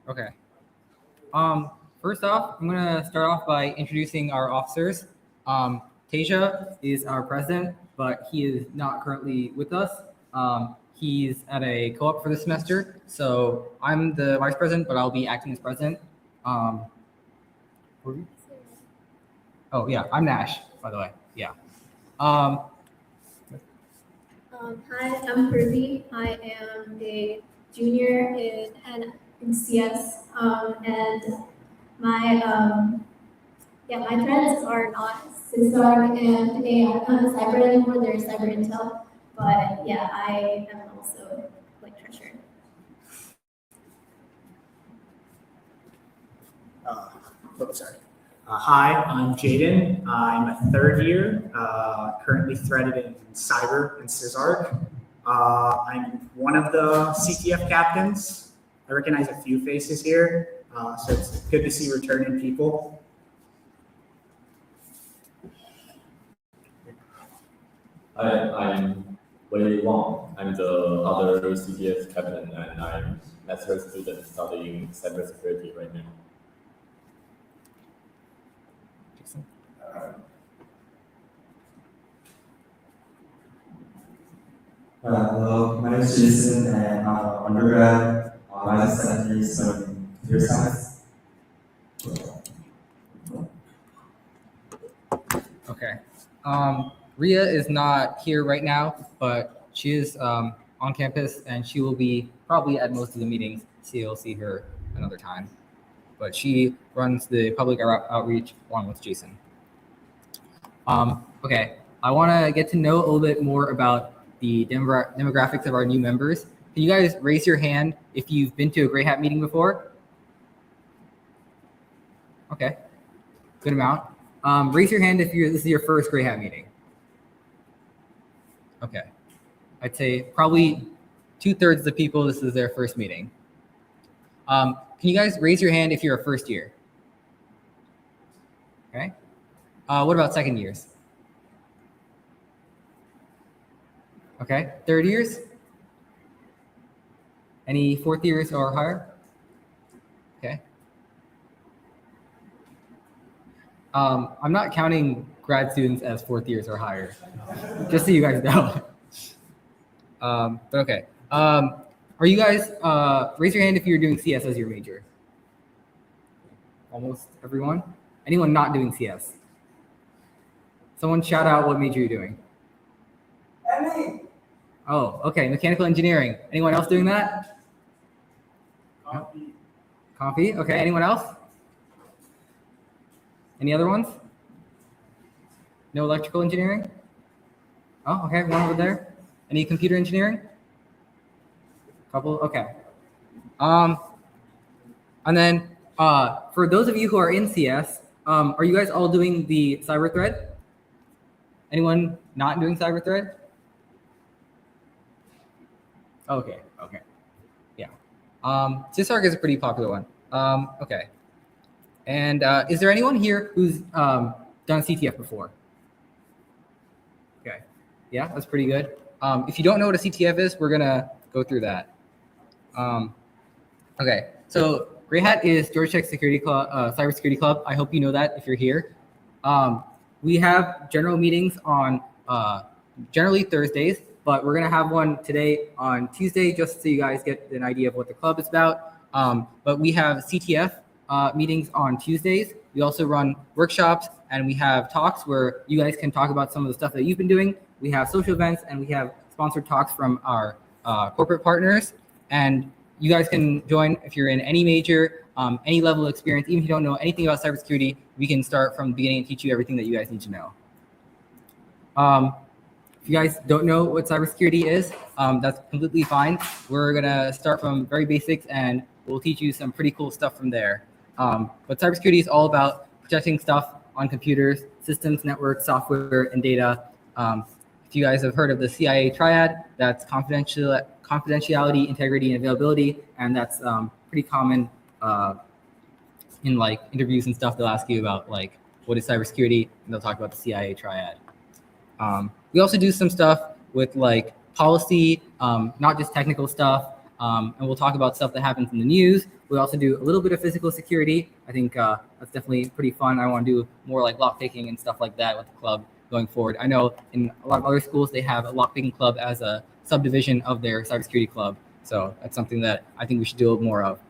Okay. First off, I'm gonna start off by introducing our officers. Tasia is our president, but he is not currently with us. He's at a co-op for the semester, so I'm the vice president, but I'll be acting as president. Oh yeah, I'm Nash, by the way. Yeah. Hi, I'm Kirby. I am a junior in CS, and my my friends are not Sysarc and Cyber anymore. They're Cyber Intel, but yeah, I am also like treasurer. Sorry. Hi, I'm Jaden. I'm a third year, currently threaded in Cyber and Sysarc. I'm one of the CTF captains. I recognize a few faces here, so it's good to see returning people. Hi, I'm Wei Wang. I'm the other CTF captain, and I'm master student studying cybersecurity right now. Hello, my name is Jason, and I'm an undergrad. My second year studying computer science. Okay. Ria is not here right now, but she is on campus, and she will be probably at most of the meetings, so you'll see her another time. But she runs the public outreach along with Jason. Okay, I want to get to know a little bit more about the demographics of our new members. Can you guys raise your hand if you've been to a GreyHat meeting before? Okay, good amount. Raise your hand if this is your first GreyHat meeting. Okay, I'd say probably 2/3 of the people, this is their first meeting. Can you guys raise your hand if you're a first year? Okay. What about second years? Okay, third years? Any fourth years or higher? Okay. I'm not counting grad students as fourth years or higher, just so you guys know. But okay. Are you guys, raise your hand if you're doing CS as your major? Almost everyone? Anyone not doing CS? Someone shout out what major you're doing. ME. Oh, okay, mechanical engineering. Anyone else doing that? Coffee, okay, anyone else? Any other ones? No electrical engineering? Oh, okay, one over there. Any computer engineering? Couple, okay. And then for those of you who are in CS, are you guys all doing the cyber thread? Anyone not doing cyber thread? Okay, okay, yeah. Sysarc is a pretty popular one. Okay. And is there anyone here who's done CTF before? Okay, yeah, that's pretty good. If you don't know what a CTF is, we're gonna go through that. Okay, so GreyHat is Georgia Tech Security Club, Cybersecurity Club. I hope you know that if you're here. We have general meetings on generally Thursdays, but we're gonna have one today on Tuesday just so you guys get an idea of what the club is about. But we have CTF meetings on Tuesdays. We also run workshops, and we have talks where you guys can talk about some of the stuff that you've been doing. We have social events, and we have sponsored talks from our corporate partners. And you guys can join if you're in any major, any level of experience. Even if you don't know anything about cybersecurity, we can start from the beginning and teach you everything that you guys need to know. If you guys don't know what cybersecurity is, that's completely fine. We're gonna start from very basics, and we'll teach you some pretty cool stuff from there. But cybersecurity is all about protecting stuff on computers, systems, networks, software, and data. If you guys have heard of the CIA triad, that's confidentiality, integrity, and availability, and that's pretty common in like interviews and stuff. They'll ask you about like what is cybersecurity, and they'll talk about the CIA triad. We also do some stuff with like policy, not just technical stuff. And we'll talk about stuff that happens in the news. We also do a little bit of physical security. I think that's definitely pretty fun. I want to do more like lockpicking and stuff like that with the club going forward. I know in a lot of other schools, they have a lockpicking club as a subdivision of their cybersecurity club. So that's something that I think we should do more of.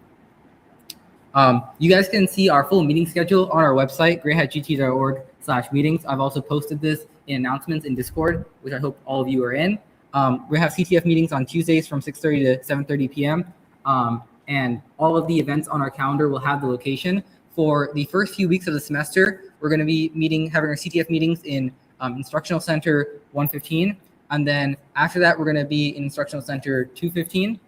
You guys can see our full meeting schedule on our website, GreyHatGT.org/meetings. I've also posted this in announcements in Discord, which I hope all of you are in. We have CTF meetings on Tuesdays from 6:30 to 7:30 p.m. And all of the events on our calendar will have the location. For the first few weeks of the semester, we're going to be having our CTF meetings in Instructional Center 115. And then after that, we're going to be in Instructional Center 215.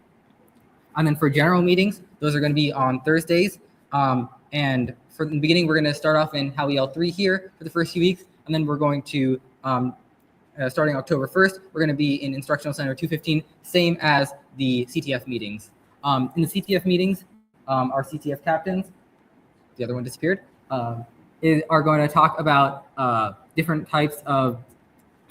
And then for general meetings, those are going to be on Thursdays. And for the beginning, we're going to start off in Howie L3 here for the first few weeks. And then we're going to, starting October 1st, we're going to be in Instructional Center 215, same as the CTF meetings. In the CTF meetings, our CTF captains, the other one disappeared, are going to talk about different types of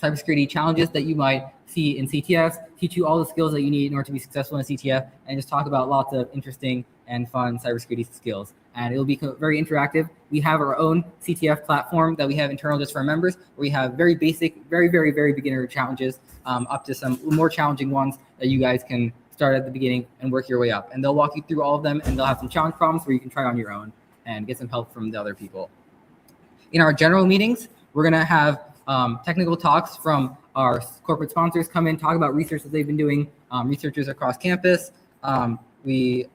cybersecurity challenges that you might see in CTFs, teach you all the skills that you need in order to be successful in a CTF, and just talk about lots of interesting and fun cybersecurity skills. And it'll be very interactive. We have our own CTF platform that we have internal just for our members, where we have very basic, very, very, very beginner challenges, up to some more challenging ones that you guys can start at the beginning and work your way up. And they'll walk you through all of them, and they'll have some challenge problems where you can try on your own and get some help from the other people. In our general meetings, we're going to have technical talks from our corporate sponsors come in, talk about research that they've been doing, researchers across campus. We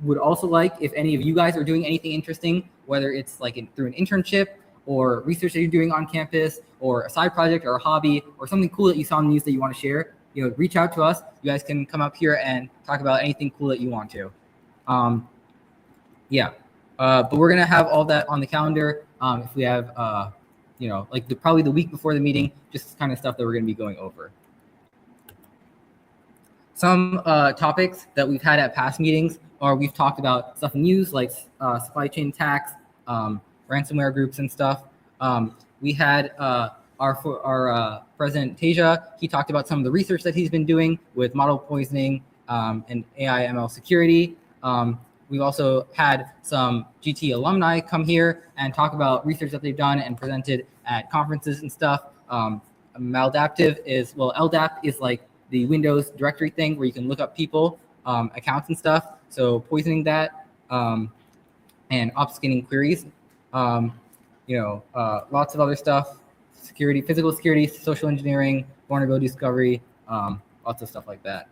would also like if any of you guys are doing anything interesting, whether it's like through an internship or research that you're doing on campus or a side project or a hobby or something cool that you saw in the news that you want to share, reach out to us. You guys can come up here and talk about anything cool that you want to. But we're going to have all that on the calendar. If we have, probably the week before the meeting, just kind of stuff that we're going to be going over. Some topics that we've had at past meetings are we've talked about stuff in news like supply chain attacks, ransomware groups and stuff. We had our President Teja. He talked about some of the research that he's been doing with model poisoning and AI ML security. We've also had some GT alumni come here and talk about research that they've done and presented at conferences and stuff. LDAP is like the Windows directory thing where you can look up people, accounts and stuff. So poisoning that and obfuscating queries. Lots of other stuff, security, physical security, social engineering, vulnerability discovery, lots of stuff like that.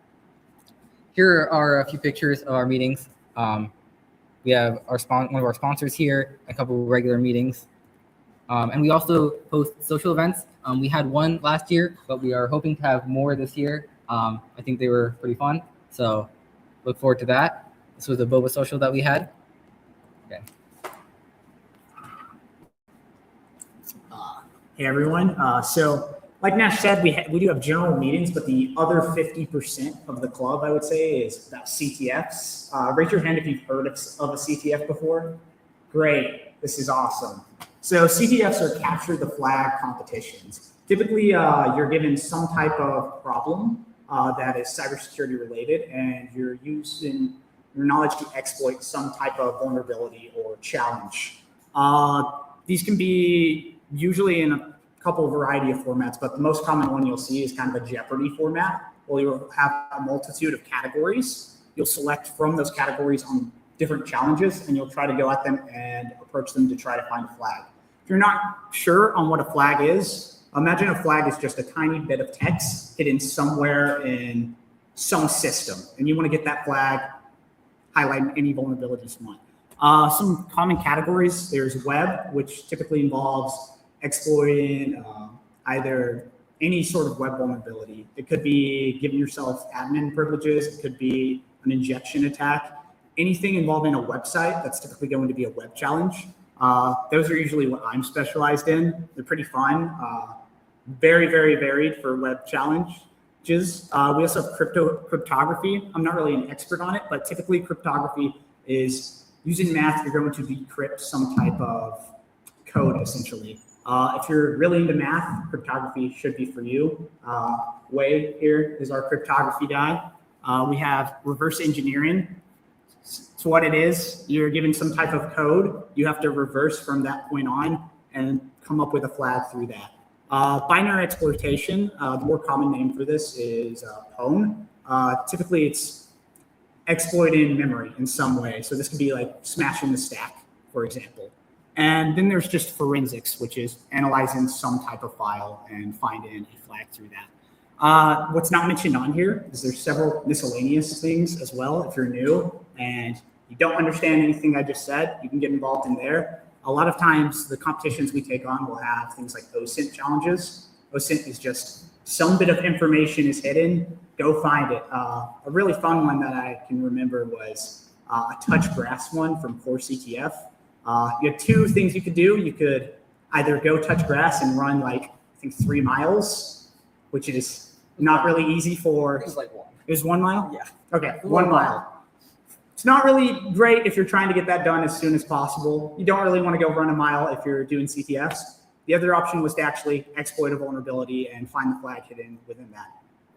Here are a few pictures of our meetings. We have one of our sponsors here, a couple of regular meetings. And we also host social events. We had one last year, but we are hoping to have more this year. I think they were pretty fun. So look forward to that. This was a boba social that we had. Okay. Hey everyone. So like Nash said, we do have general meetings, but the other 50% of the club, I would say, is about CTFs. Raise your hand if you've heard of a CTF before. Great. This is awesome. So CTFs are capture the flag competitions. Typically, you're given some type of problem that is cybersecurity related, and you're using your knowledge to exploit some type of vulnerability or challenge. These can be usually in a couple variety of formats, but the most common one you'll see is kind of a Jeopardy format, where you'll have a multitude of categories. You'll select from those categories on different challenges, and you'll try to go at them and approach them to try to find a flag. If you're not sure on what a flag is, imagine a flag is just a tiny bit of text hidden somewhere in some system, and you want to get that flag, highlighting any vulnerabilities you want. Some common categories, there's web, which typically involves exploiting either any sort of web vulnerability. It could be giving yourself admin privileges. It could be an injection attack. Anything involving a website, that's typically going to be a web challenge. Those are usually what I'm specialized in. They're pretty fun, very, very varied for web challenges. We also have cryptography. I'm not really an expert on it, but typically cryptography is using math. You're going to decrypt some type of code, essentially. If you're really into math, cryptography should be for you. Wei here is our cryptography guy. We have reverse engineering. So what it is, you're given some type of code. You have to reverse from that point on and come up with a flag through that. Binary exploitation, the more common name for this is pwn. Typically, it's exploiting memory in some way. So this could be like smashing the stack, for example. And then there's just forensics, which is analyzing some type of file and finding a flag through that. What's not mentioned on here is there's several miscellaneous things as well. If you're new and you don't understand anything I just said, you can get involved in there. A lot of times the competitions we take on will have things like OSINT challenges. OSINT is just some bit of information is hidden, go find it. A really fun one that I can remember was a touch grass one from Core CTF. You had two things you could do. You could either go touch grass and run like, I think 3 miles, which is not really easy for. It was like 1. It was 1 mile? Yeah. Okay, 1 mile. It's not really great if you're trying to get that done as soon as possible. You don't really want to go run a mile if you're doing CTFs. The other option was to actually exploit a vulnerability and find the flag hidden within that.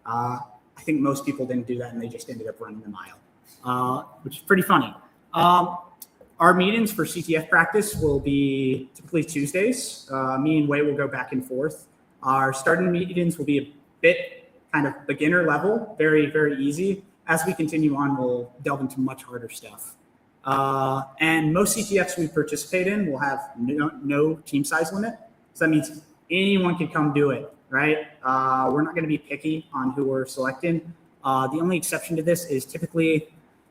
I think most people didn't do that and they just ended up running the mile, which is pretty funny. Our meetings for CTF practice will be typically Tuesdays. Me and Wei will go back and forth. Our starting meetings will be a bit kind of beginner level, very, very easy. As we continue on, we'll delve into much harder stuff. And most CTFs we participate in will have no team size limit. So that means anyone can come do it, right? We're not going to be picky on who we're selecting. The only exception to this is typically,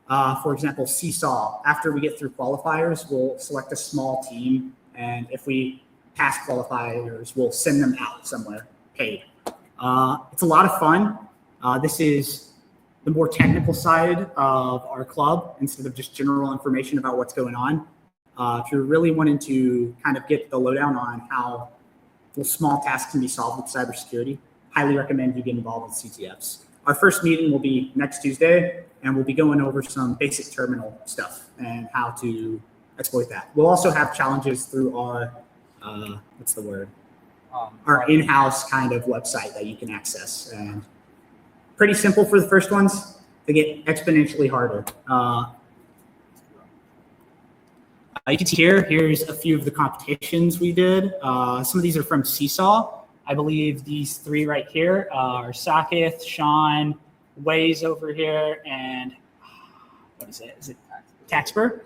for example, Seesaw. After we get through qualifiers, we'll select a small team. And if we pass qualifiers, we'll send them out somewhere paid. It's a lot of fun. This is the more technical side of our club instead of just general information about what's going on. If you're really wanting to kind of get the lowdown on how the small tasks can be solved with cybersecurity, highly recommend you get involved with CTFs. Our first meeting will be next Tuesday, and we'll be going over some basic terminal stuff and how to exploit that. We'll also have challenges through our, our in-house kind of website that you can access. And pretty simple for the first ones. They get exponentially harder. You can see here's a few of the competitions we did. Some of these are from Seesaw. I believe these 3 right here are Sakith, Sean, Waze over here, and what is it? Is it Taxper?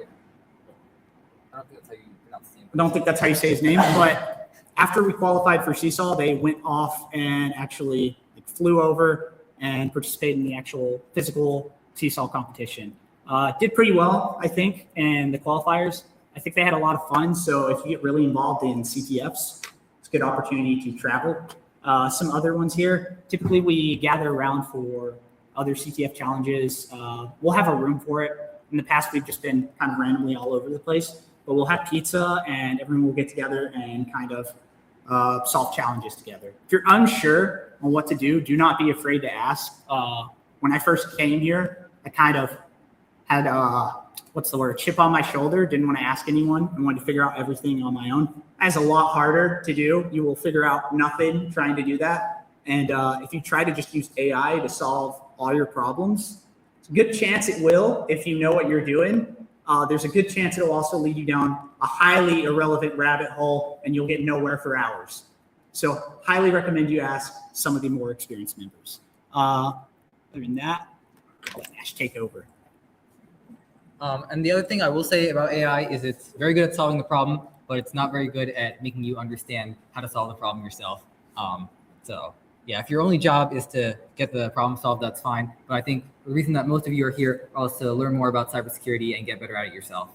I don't think that's how you pronounce his name. I don't think that's how you say his name, but after we qualified for Seesaw, they went off and actually flew over and participated in the actual physical Seesaw competition. Did pretty well, I think, in the qualifiers. I think they had a lot of fun. So if you get really involved in CTFs, it's a good opportunity to travel. Some other ones here, typically we gather around for other CTF challenges. We'll have a room for it. In the past, we've just been kind of randomly all over the place, but we'll have pizza and everyone will get together and kind of solve challenges together. If you're unsure on what to do, do not be afraid to ask. When I first came here, I kind of had chip on my shoulder, didn't want to ask anyone. I wanted to figure out everything on my own. That's a lot harder to do. You will figure out nothing trying to do that. And if you try to just use AI to solve all your problems, it's a good chance it will if you know what you're doing. There's a good chance it'll also lead you down a highly irrelevant rabbit hole and you'll get nowhere for hours. So highly recommend you ask some of the more experienced members. Other than that, I'll let Nash take over. And the other thing I will say about AI is it's very good at solving the problem, but it's not very good at making you understand how to solve the problem yourself. So yeah, if your only job is to get the problem solved, that's fine. But I think the reason that most of you are here is to learn more about cybersecurity and get better at it yourself.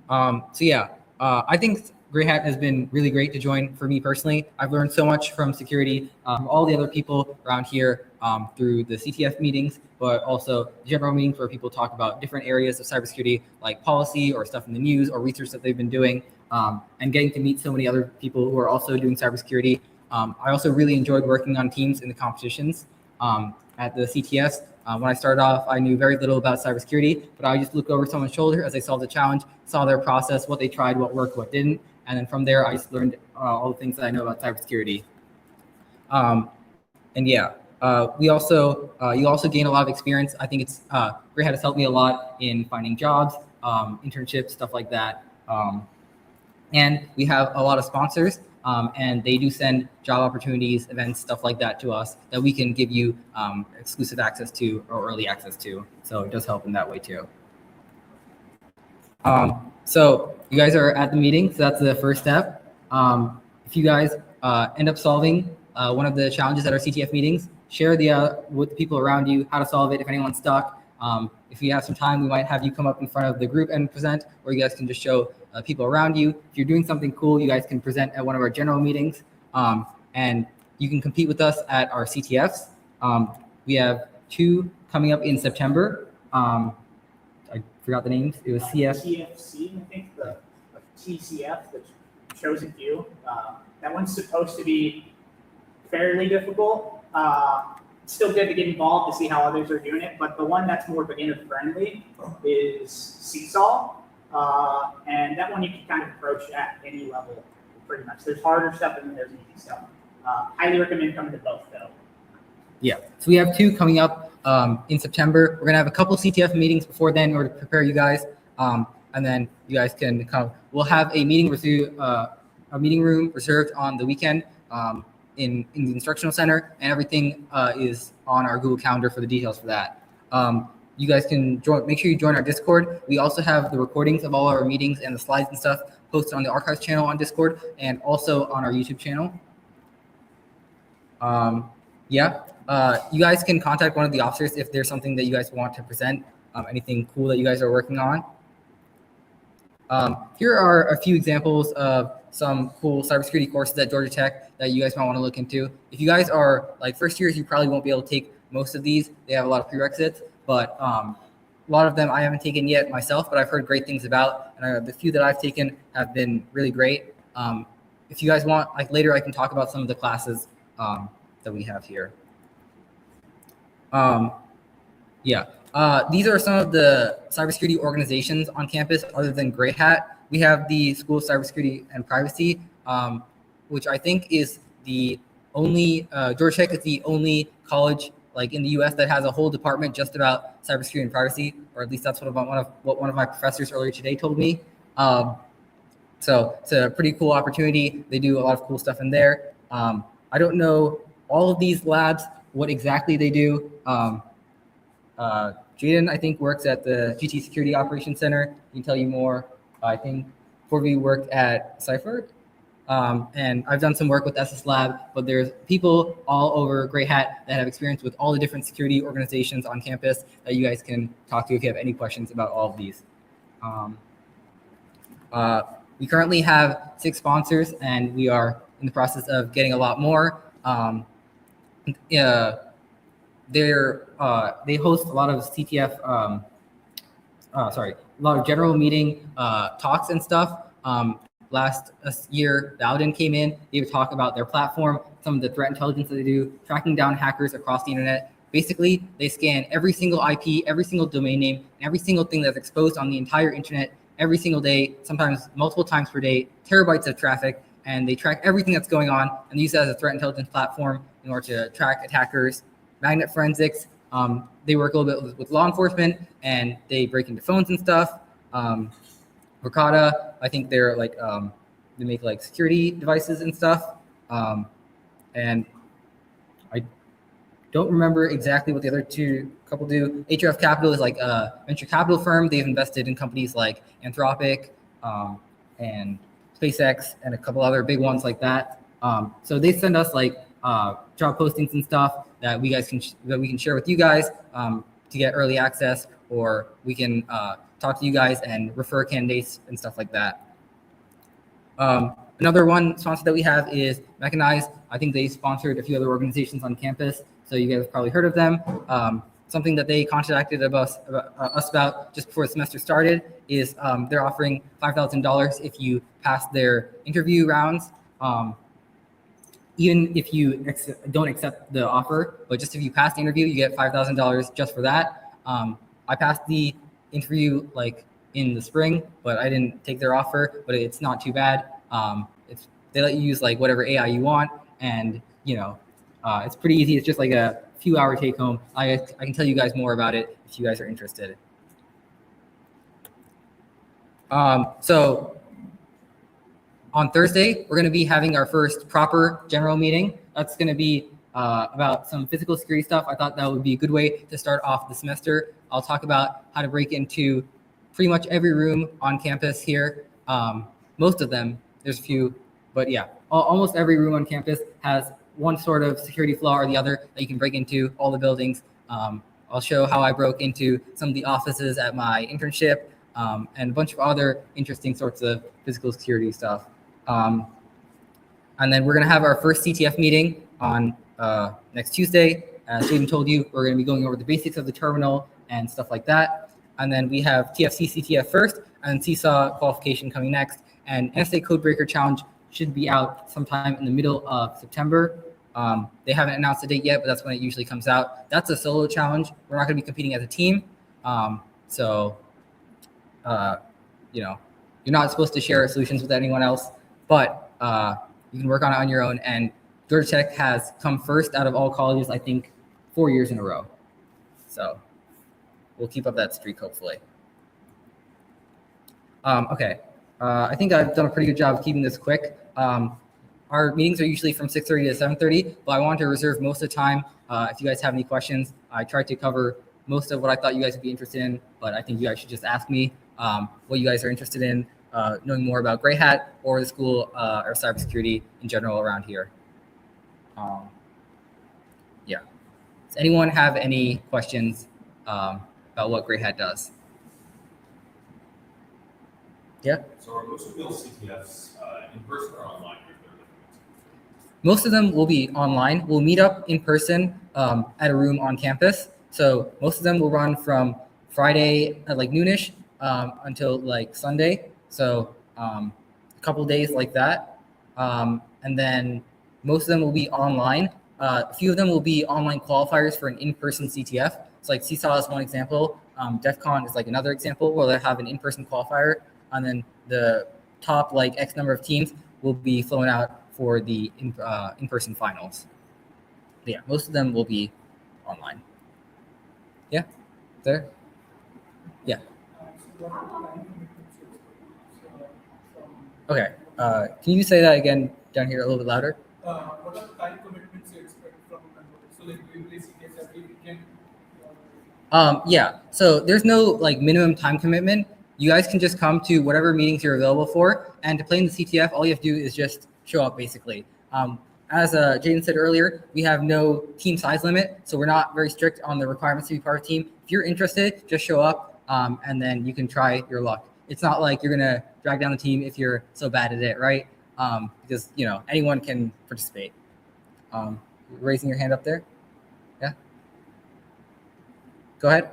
So yeah, I think GreyHat has been really great to join for me personally. I've learned so much from security, from all the other people around here through the CTF meetings, but also general meetings where people talk about different areas of cybersecurity, like policy or stuff in the news or research that they've been doing, and getting to meet so many other people who are also doing cybersecurity. I also really enjoyed working on teams in the competitions at the CTFs. When I started off, I knew very little about cybersecurity, but I just look over someone's shoulder as they solved the challenge, saw their process, what they tried, what worked, what didn't. And then from there, I just learned all the things that I know about cybersecurity. And yeah, you also gain a lot of experience. I think it's GreyHat has helped me a lot in finding jobs, internships, stuff like that. And we have a lot of sponsors, and they do send job opportunities, events, stuff like that to us that we can give you exclusive access to or early access to. So it does help in that way too. So you guys are at the meeting, so that's the first step. If you guys end up solving one of the challenges at our CTF meetings, share with the people around you how to solve it if anyone's stuck. If you have some time, we might have you come up in front of the group and present, or you guys can just show people around you. If you're doing something cool, you guys can present at one of our general meetings, and you can compete with us at our CTFs. We have 2 coming up in September. I forgot the names. It was TFC, I think, the TCF, the chosen few. That one's supposed to be fairly difficult. It's still good to get involved to see how others are doing it, but the one that's more beginner friendly is Seesaw. And that one you can kind of approach at any level, pretty much. There's harder stuff and then there's easy stuff. Highly recommend coming to both, though. Yeah, so we have 2 coming up in September. We're gonna have a couple CTF meetings before then in order to prepare you guys, and then you guys can come. We'll have a meeting room reserved on the weekend in the instructional center, and everything is on our Google Calendar for the details for that. You guys can join. Make sure you join our Discord. We also have the recordings of all our meetings and the slides and stuff posted on the archives channel on Discord and also on our YouTube channel. You guys can contact one of the officers if there's something that you guys want to present, anything cool that you guys are working on. Here are a few examples of some cool cybersecurity courses at Georgia Tech that you guys might want to look into. If you guys are like first years, you probably won't be able to take most of these. They have a lot of prerequisites, but a lot of them I haven't taken yet myself, but I've heard great things about, and the few that I've taken have been really great. If you guys want, like later I can talk about some of the classes that we have here. These are some of the cybersecurity organizations on campus other than GreyHat. We have the School of Cybersecurity and Privacy, which I think is the only, Georgia Tech is the only college like in the US that has a whole department just about cybersecurity and privacy, or at least that's what one of my professors earlier today told me. So it's a pretty cool opportunity. They do a lot of cool stuff in there. I don't know all of these labs, what exactly they do. Jaden, I think, works at the GT Security Operations Center. He can tell you more. I think Corby worked at Cypher. And I've done some work with SS Lab, but there's people all over GreyHat that have experience with all the different security organizations on campus that you guys can talk to if you have any questions about all of these. We currently have 6 sponsors, and we are in the process of getting a lot more. They host a lot of CTF, a lot of general meeting talks and stuff. Last year, Bowden came in, they would talk about their platform, some of the threat intelligence that they do, tracking down hackers across the internet. Basically, they scan every single IP, every single domain name, and every single thing that's exposed on the entire internet every single day, sometimes multiple times per day, terabytes of traffic, and they track everything that's going on and use it as a threat intelligence platform in order to track attackers. Magnet forensics, they work a little bit with law enforcement, and they break into phones and stuff. Verkada, I think they're like, they make like security devices and stuff. And I don't remember exactly what the other couple do. HRF Capital is like a venture capital firm. They've invested in companies like Anthropic and SpaceX and a couple other big ones like that. So they send us like job postings and stuff that we can share with you guys to get early access, or we can talk to you guys and refer candidates and stuff like that. Another one sponsor that we have is Mechanized. I think they sponsored a few other organizations on campus, so you guys have probably heard of them. Something that they contacted us about just before the semester started is they're offering $5,000 if you pass their interview rounds. Even if you don't accept the offer, but just if you pass the interview, you get $5,000 just for that. I passed the interview like in the spring, but I didn't take their offer, but it's not too bad. They let you use like whatever AI you want, and it's pretty easy. It's just like a few hour take home. I can tell you guys more about it if you guys are interested. So on Thursday, we're going to be having our first proper general meeting. That's going to be about some physical security stuff. I thought that would be a good way to start off the semester. I'll talk about how to break into pretty much every room on campus here. Most of them, there's a few, but yeah, almost every room on campus has one sort of security flaw or the other that you can break into all the buildings. I'll show how I broke into some of the offices at my internship and a bunch of other interesting sorts of physical security stuff. And then we're going to have our first CTF meeting on next Tuesday. As Jaden told you, we're going to be going over the basics of the terminal and stuff like that. And then we have TFC CTF first, and Seesaw qualification coming next. And NSA Codebreaker Challenge should be out sometime in the middle of September. They haven't announced the date yet, but that's when it usually comes out. That's a solo challenge. We're not going to be competing as a team. You know, you're not supposed to share solutions with anyone else, but you can work on it on your own. And Georgia Tech has come first out of all colleges, I think, 4 years in a row. So we'll keep up that streak, hopefully. Okay. I think I've done a pretty good job of keeping this quick. Our meetings are usually from 6:30 to 7:30, but I wanted to reserve most of the time. If you guys have any questions, I tried to cover most of what I thought you guys would be interested in, but I think you guys should just ask me what you guys are interested in, knowing more about GreyHat or the school or cybersecurity in general around here. Yeah. Does anyone have any questions about what GreyHat does? Yeah. So are most of your CTFs in person or online? Most of them will be online. We'll meet up in person at a room on campus. So most of them will run from Friday at like noonish until like Sunday. So a couple days like that. And then most of them will be online. A few of them will be online qualifiers for an in-person CTF. So like Seesaw is one example. DEF CON is like another example where they have an in-person qualifier. And then the top like X number of teams will be flown out for the in-person finals. But yeah, most of them will be online. Yeah, there. Yeah. Okay. Can you say that again down here a little bit louder? What are the time commitments you expect from members? So like do you play CTF every weekend? Yeah. So there's no like minimum time commitment. You guys can just come to whatever meetings you're available for, and to play in the CTF, all you have to do is just show up, basically. As Jaden said earlier, we have no team size limit, so we're not very strict on the requirements to be part of a team. If you're interested, just show up, and then you can try your luck. It's not like you're gonna drag down the team if you're so bad at it, right? Because you know anyone can participate. Raising your hand up there, yeah. Go ahead.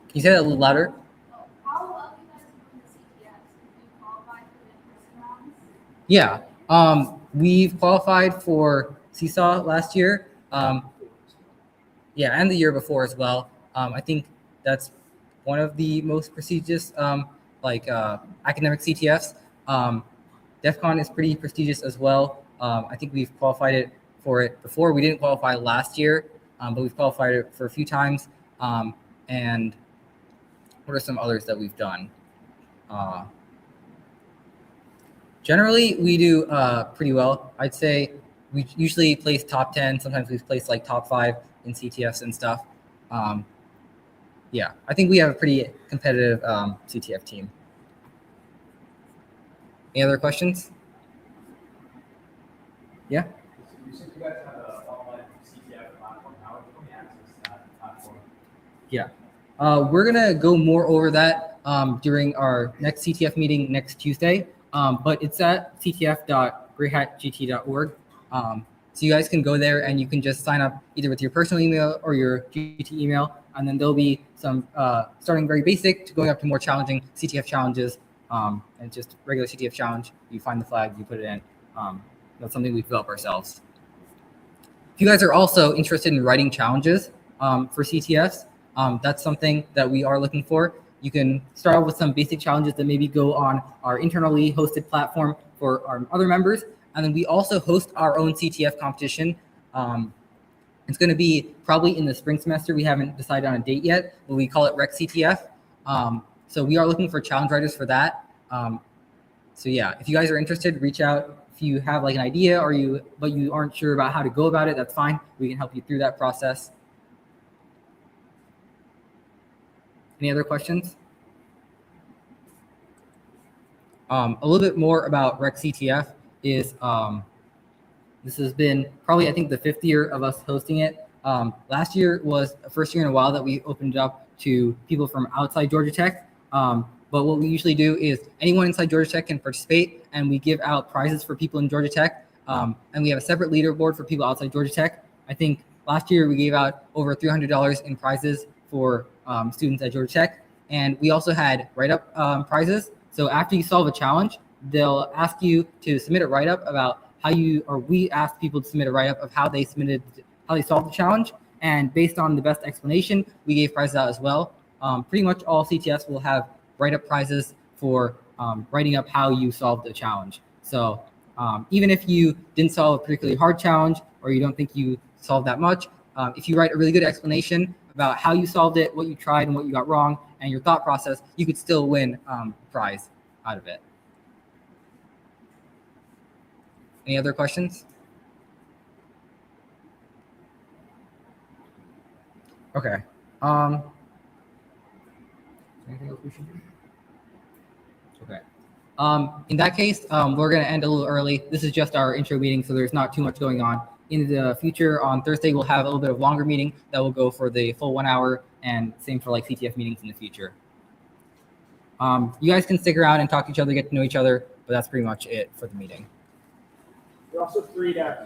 Can you say that a little louder? Yeah, we've qualified for Seesaw last year. Yeah, and the year before as well. I think that's one of the most prestigious academic CTFs. DEF CON is pretty prestigious as well. I think we've qualified for it before. We didn't qualify last year, but we've qualified it for a few times. And what are some others that we've done? Generally, we do pretty well. I'd say we usually place top 10. Sometimes we place like top 5 in CTFs and stuff. Yeah, I think we have a pretty competitive CTF team. Any other questions? Yeah? You said you guys have an online CTF platform. How can we access that platform? Yeah. We're going to go more over that during our next CTF meeting next Tuesday. But it's at ctf.greyhatgt.org. So you guys can go there and you can just sign up either with your personal email or your GT email. And then there'll be some starting very basic to going up to more challenging CTF challenges. And just regular CTF challenge. You find the flag, you put it in. That's something we develop ourselves. If you guys are also interested in writing challenges for CTFs, that's something that we are looking for. You can start off with some basic challenges that maybe go on our internally hosted platform for our other members, And then we also host our own CTF competition. It's going to be probably in the spring semester. We haven't decided on a date yet, but we call it Rec CTF. So we are looking for challenge writers for that. So yeah, if you guys are interested, reach out. If you have like an idea but you aren't sure about how to go about it, that's fine. We can help you through that process. Any other questions? A little bit more about Rec CTF is this has been probably, I think, the 5th year of us hosting it. Last year was the first year in a while that we opened up to people from outside Georgia Tech. But what we usually do is anyone inside Georgia Tech can participate, and we give out prizes for people in Georgia Tech. And we have a separate leaderboard for people outside Georgia Tech. I think last year we gave out over $300 in prizes for students at Georgia Tech. And we also had write-up prizes. So after you solve a challenge, they'll ask you to submit a write-up about we asked people to submit a write-up of how they solved the challenge. And based on the best explanation, we gave prizes out as well. Pretty much all CTS will have write-up prizes for writing up how you solved the challenge. So even if you didn't solve a particularly hard challenge or you don't think you solved that much, if you write a really good explanation about how you solved it, what you tried and what you got wrong, and your thought process, you could still win a prize out of it. Any other questions? Okay. Anything else we should do? Okay. In that case, we're going to end a little early. This is just our intro meeting, so there's not too much going on. In the future, on Thursday, we'll have a little bit of longer meeting that will go for the full 1 hour, and same for like CTF meetings in the future. You guys can stick around and talk to each other, get to know each other, but that's pretty much it for the meeting. You're also free to